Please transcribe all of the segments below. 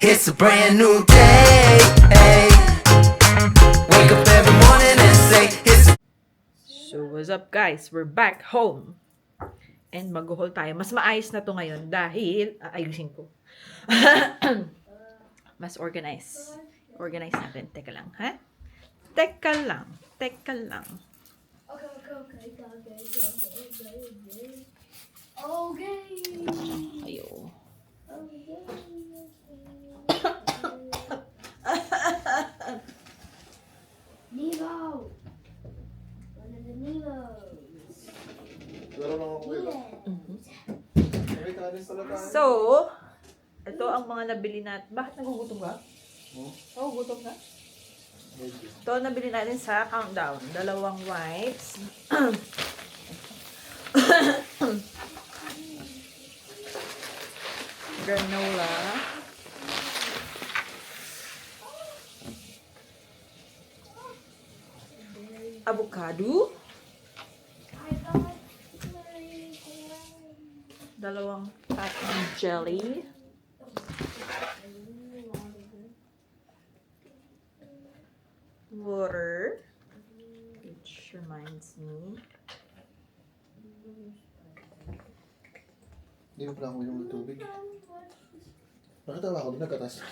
It's a brand new day. Hey. Wake up every morning and say it's. So, what's up guys? We're back home. And mag-haul tayo. Mas maayos na to ngayon dahil aayusin ko. Mas organize. Organize natin. Teka lang, ha? Teka lang. Teka lang. Okay. Ayo. Nemo. One of the Nemos. Laro lang ako iba. May kanis talaga. So, ito ang mga nabili natin. Bakit nagugutom ka? Oo, gutom ka? Ito ang nabili natin sa Countdown. 2 wipes. Granola. Avocado. 2 pack ng jelly. Water. Which reminds me. Hindi ko pala ako inom ng tubig. Nakatawa ako doon, nagkatas.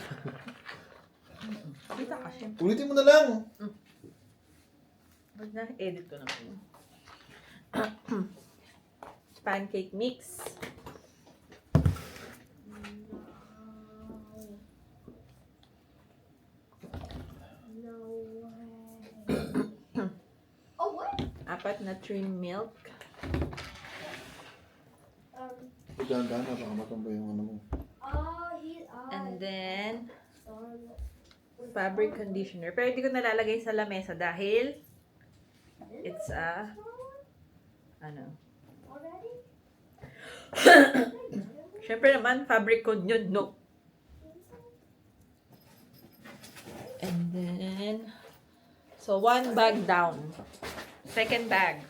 Kita kasi. Ulitin mo na lang! Wag na, edit ko na po. Pancake mix. Oh, what? 4 na trim milk. Dahan-dahan na, baka matamba yung ano mo. And then, fabric conditioner. Pero hindi ko nalalagay sa lamesa dahil it's a syempre naman, fabric code yun, no? And then, so 1 bag down. Second bag.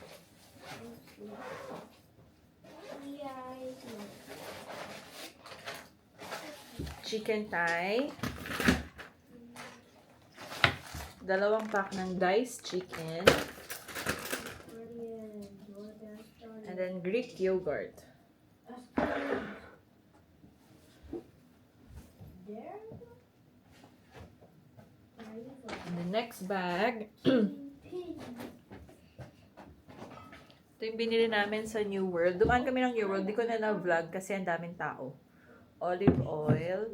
Chicken thigh. 2 pack ng diced chicken. And then Greek yogurt. And the next bag, ito yung binili namin sa New World. Dumaan kami ng New World. Di ko na na-vlog kasi ang daming tao. Olive oil.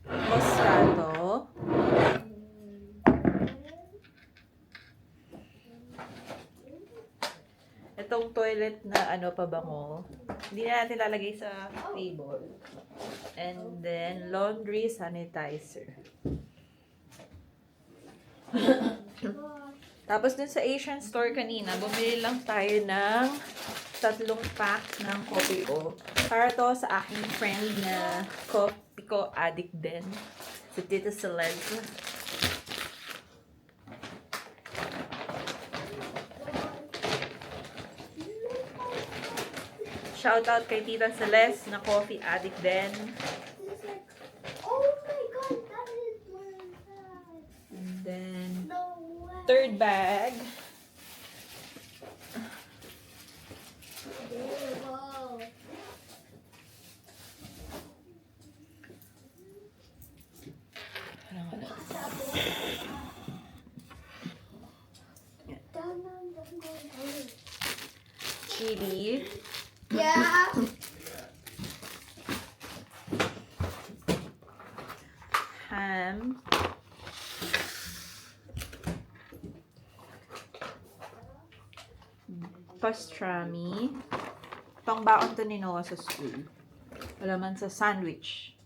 Moscato. Itong toilet na pabango. Hindi na natin lalagay sa table. And then, laundry sanitizer. Tapos dun sa Asian store kanina, bumili lang tayo ng 3 pack ng coffee o. Para to sa aking friend na coffee ko addict din. Si Tita Celeb. Shout out kay Tita Celeste na coffee addict din. Oh my god, that is one bag. And then, No way. 3rd bag. Beautiful. Chili. Yeah. Ham. Pastrami. Pangbaon to ni Noah sa school. Wala man sa sandwich.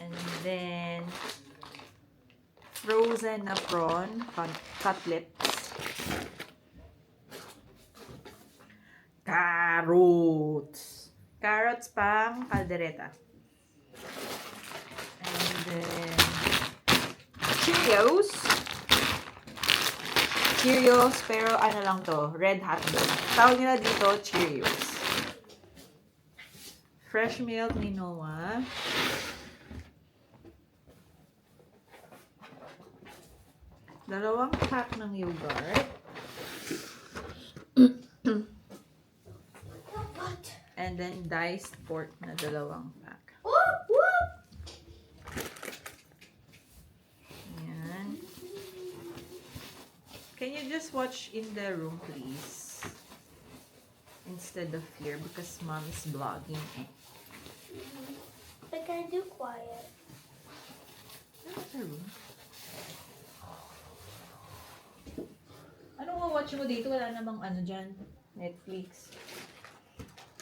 And then, frozen na prawn. Cutlets. Carrots. Carrots pang kaldereta. And then, Cheerios. Cheerios, pero ano lang to, red hot dog. Tawag nila dito, Cheerios. Fresh milk ni Noah. Dalawang pack ng yogurt. What? And then diced pork na dalawang pack. Whoop, whoop. Ayan. Can you just watch in the room, please? Instead of here, because mom is vlogging. But can I do quiet? Look at the room. Anong watch mo dito? Wala namang ano dyan. Netflix.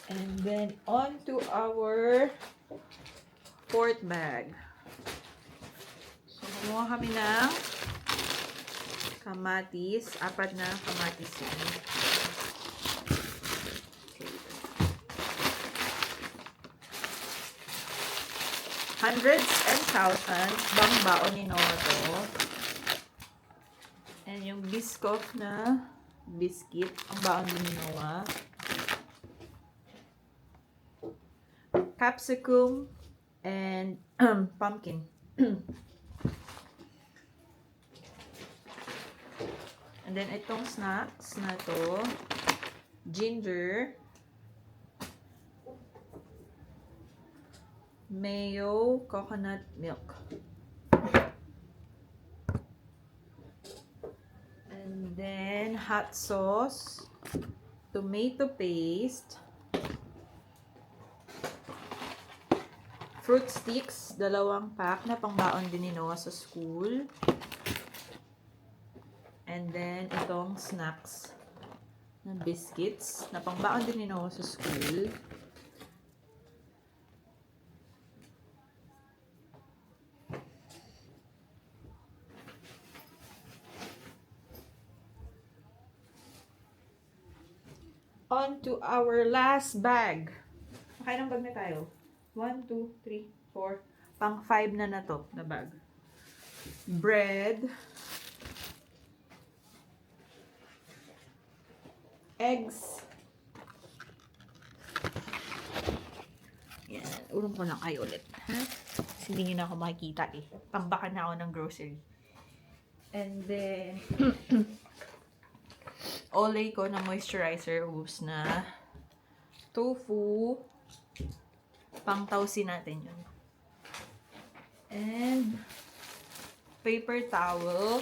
And then, on to our fourth bag. So, kumuha kami ng kamatis. 4 na kamatis yun. Okay. Hundreds and thousands. Bang baon ni Noah to. And yung Biscoff na biscuit. Ang baon din ni Noah. Capsicum and pumpkin. And then itong snacks na to, ginger, mayo, coconut milk. And then hot sauce, tomato paste, fruit sticks, 2 pack na pangbaon din ni Noah sa school. And then, itong snacks na biscuits na pangbaon din ni Noah sa school. On to our last bag. Nakailang bag na tayo? 1, 2, 3, 4. Pang 5 na to na bag. Bread. Eggs. Yan. Urong ko lang kayo ulit. Ha? Kasi hindi nyo na ako makikita eh. Pambaka na ako ng grocery. And then, Olay ko na moisturizer. Ubus na. Tofu. Pang-tausin natin yun. And paper towel.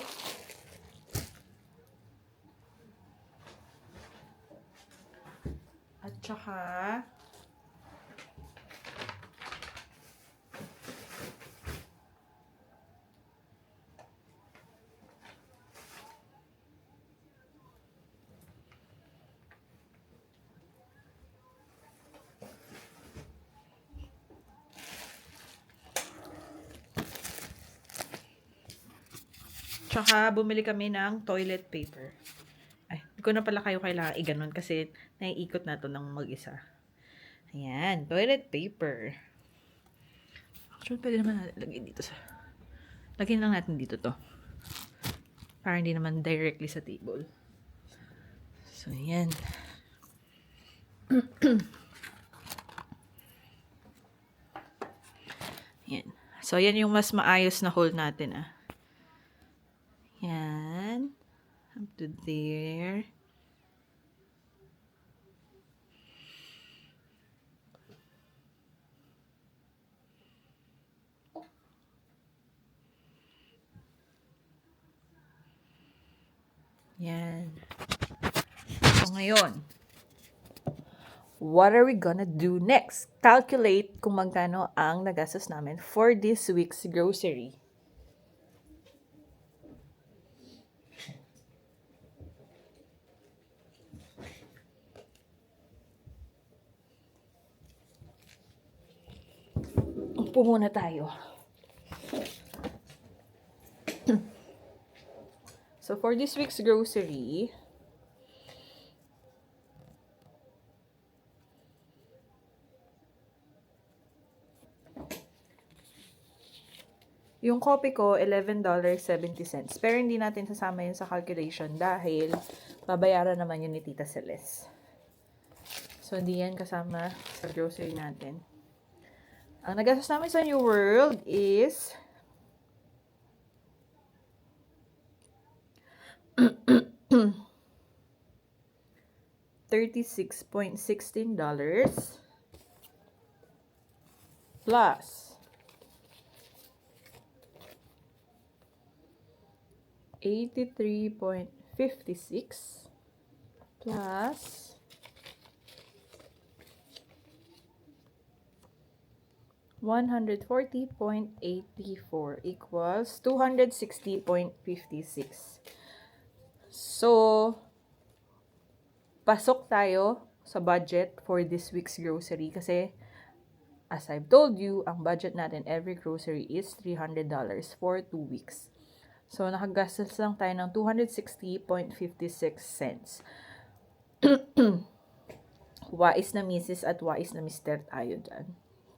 At saka bumili kami ng toilet paper. Ay, hindi ko na pala kayo kailangan i-ganon kasi naiikot na to ng mag-isa. Ayan, toilet paper. Actually, pwede naman natin lagay dito sa... Lagyan lang natin dito to. Para hindi naman directly sa table. So, ayan. Ayan. So, ayan yung mas maayos na hole natin, ah. Yan. Up to there. Yan. So, ngayon, what are we gonna do next? Calculate kung magkano ang nagastos namin for this week's grocery. Upo muna tayo. So, for this week's grocery, Yung kopi ko, $11.70. Pero hindi natin sasama yun sa calculation dahil babayaran naman yun ni Tita Celeste. So, hindi yan kasama sa grocery natin. Ang nagastos namin sa New World is $36.16 plus $83.56 plus $140.84 equals $260.56. So, pasok tayo sa budget for this week's grocery kasi as I've told you, ang budget natin every grocery is $300 for 2 weeks. So, nakagastos lang tayo ng 260.56 cents. Wais na misis at wais na mister tayo dyan.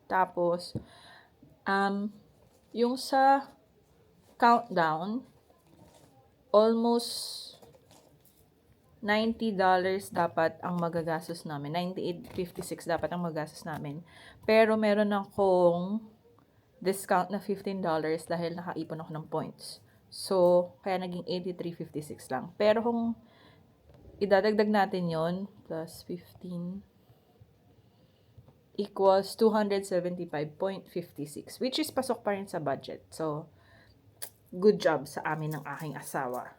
Tapos, yung sa countdown, almost $90 dapat ang magagastos namin. $98.56 dapat ang magagastos namin. Pero meron akong discount na $15 dahil nakaipon ako ng points. So, kaya naging $83.56 lang. Pero kung idadagdag natin yon plus 15 equals $275.56, which is pasok pa rin sa budget. So, good job sa amin ng aking asawa.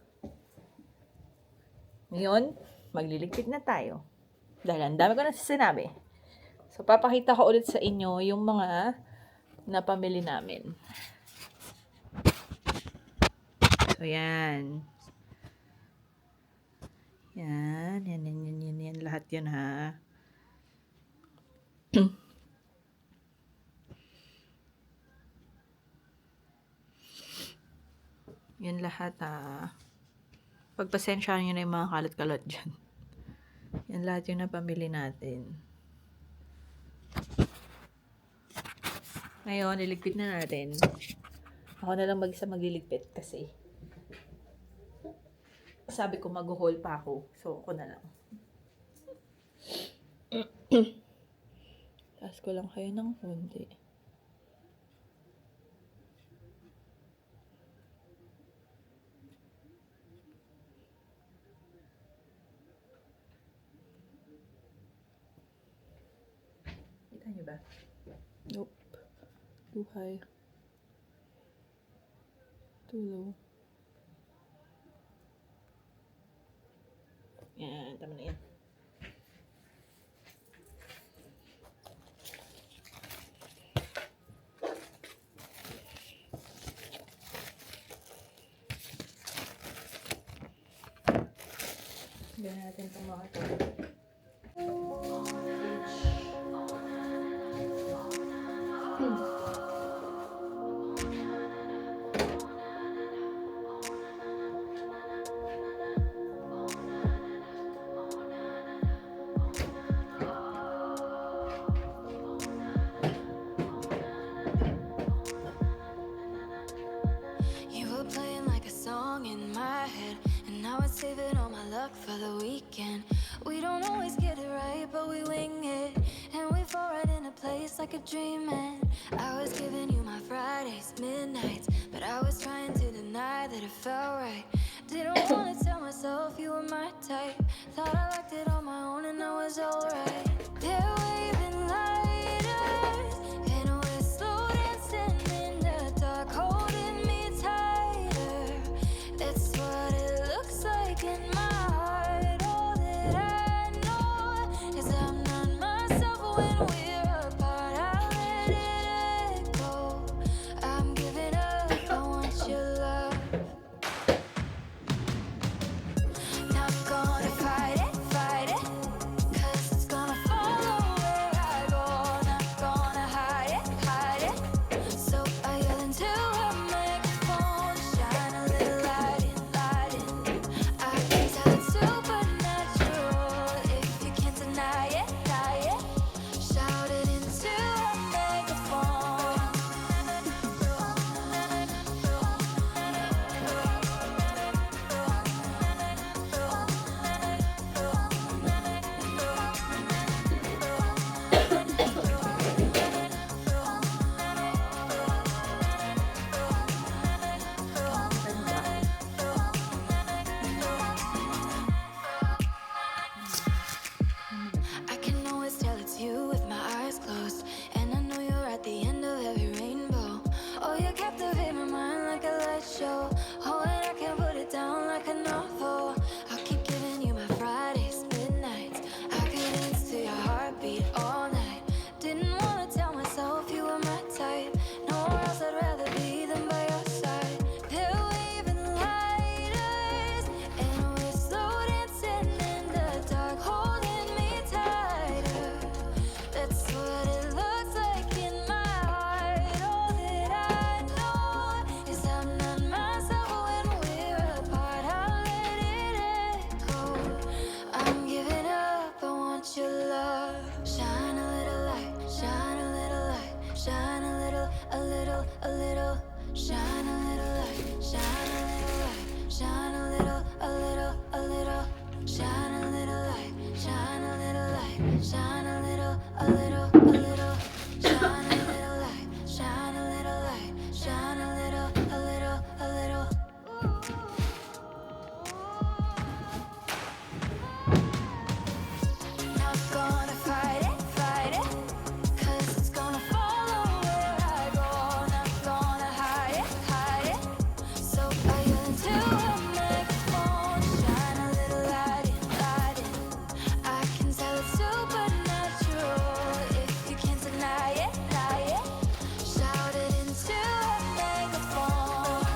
Ngayon, magliligpit na tayo. Dahil ang dami ko na sinabi. So, papakita ko ulit sa inyo yung mga napamili namin. So, yan. Yan. Lahat yun, ha. Yan lahat, ha. Pagpasensyahan nyo na yung mga kalat-kalat dyan. Yan lahat yung napamili natin. Ngayon, niligpit na natin. Ako na lang mag-isa magliligpit kasi sabi ko mag-haul pa ako. So, ako na lang. Taas ko lang kayo ng konti. Kita niyo ba? Nope. Too high. Too low. Yan, tama na yan. Gawin natin itong mga ito. You were playing like a song in my head, and I was saving all my luck for the weekend. We don't always get it right, but we wing it, and we fall right into place like a dream. And I was giving you my Fridays, midnights, but I was trying to deny that it felt right. Didn't want to tell myself you were my type. Thought I liked it on my own, and I was alright. They're waving lighters, and we're slow dancing in the dark, holding me tighter. That's what it looks like in my heart. All that I know is I'm not myself when we're apart. I let it go. I'm giving up. I want your love. Not gonna a little, shine a little light, shine a little light, shine a little, a little, a little, shine a little light, shine a little light, shine a little, a little, a little, shine a little light, shine a little light, shine a little, a little, a little. Not gonna fight it, 'cause it's gonna follow where I go. Not gonna hide it. So I yell into a megaphone, shine a little light in. I can tell it's supernatural if you can't deny it. Shout it into a megaphone.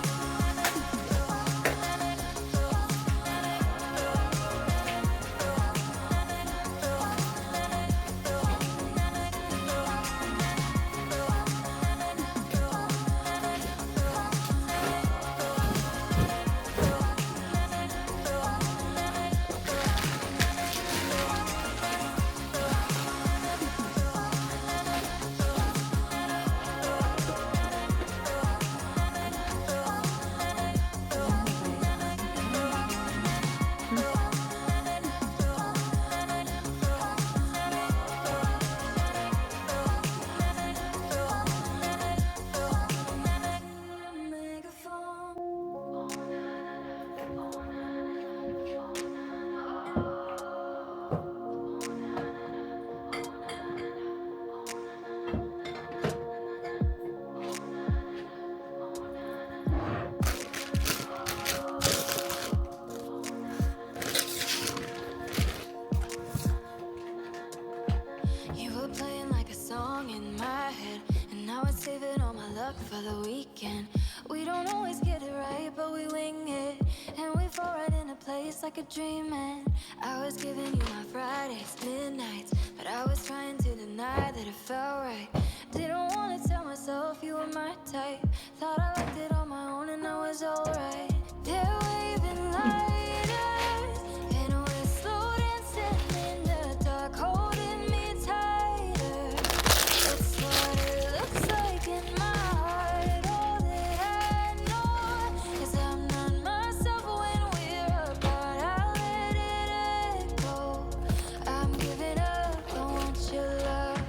You were playing like a song in my head, and now it's saving all my luck for the weekend. We don't always get it right, but we wing it, and we fall right into place like a dream. And I was giving you my Fridays, midnights, but I was trying to deny that it felt right. Didn't want to tell myself you were my type. Thought I liked it on my own, and I was alright. They're waving lighters, and we're slow dancing in the dark, holding me tighter. That's what it looks like in my heart. All that I know is I'm not myself when we're apart. I let it go. I'm giving up. I want your love.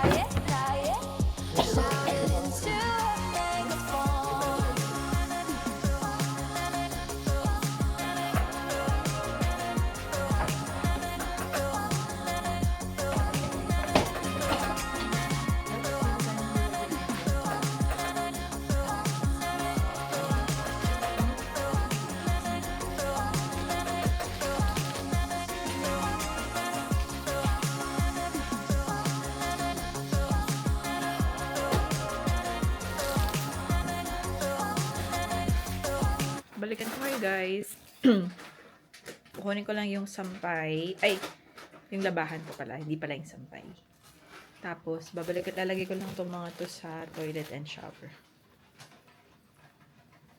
riot, riot. Shout it into a megaphone. Balikan ko kayo, guys. Kukunin ko lang yung sampay. Ay, yung labahan ko pala. Hindi pala yung sampay. Tapos, lalagay ko lang itong mga to sa toilet and shower.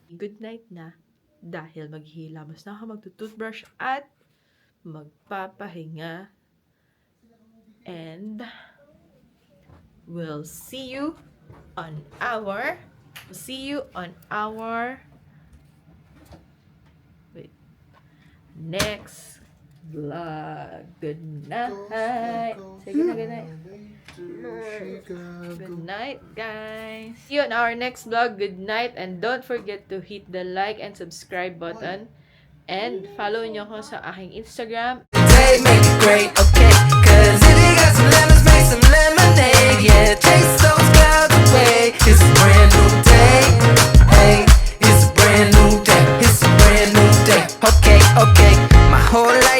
Good night na. Dahil maghihilamos na ako magtutoothbrush at magpapahinga. And we'll see you on our next vlog. Good night. Say good night. Good night, guys. See you on our next vlog. Good night. And don't forget to hit the like and subscribe button. And follow nyo ko sa aking Instagram. Day, make it great, okay? Cause if you got some lemons, make some lemonade. Yeah, chase those clouds away. It's a brand new day. Hey, it's a brand new day. It's a brand new day. Okay, okay. My whole life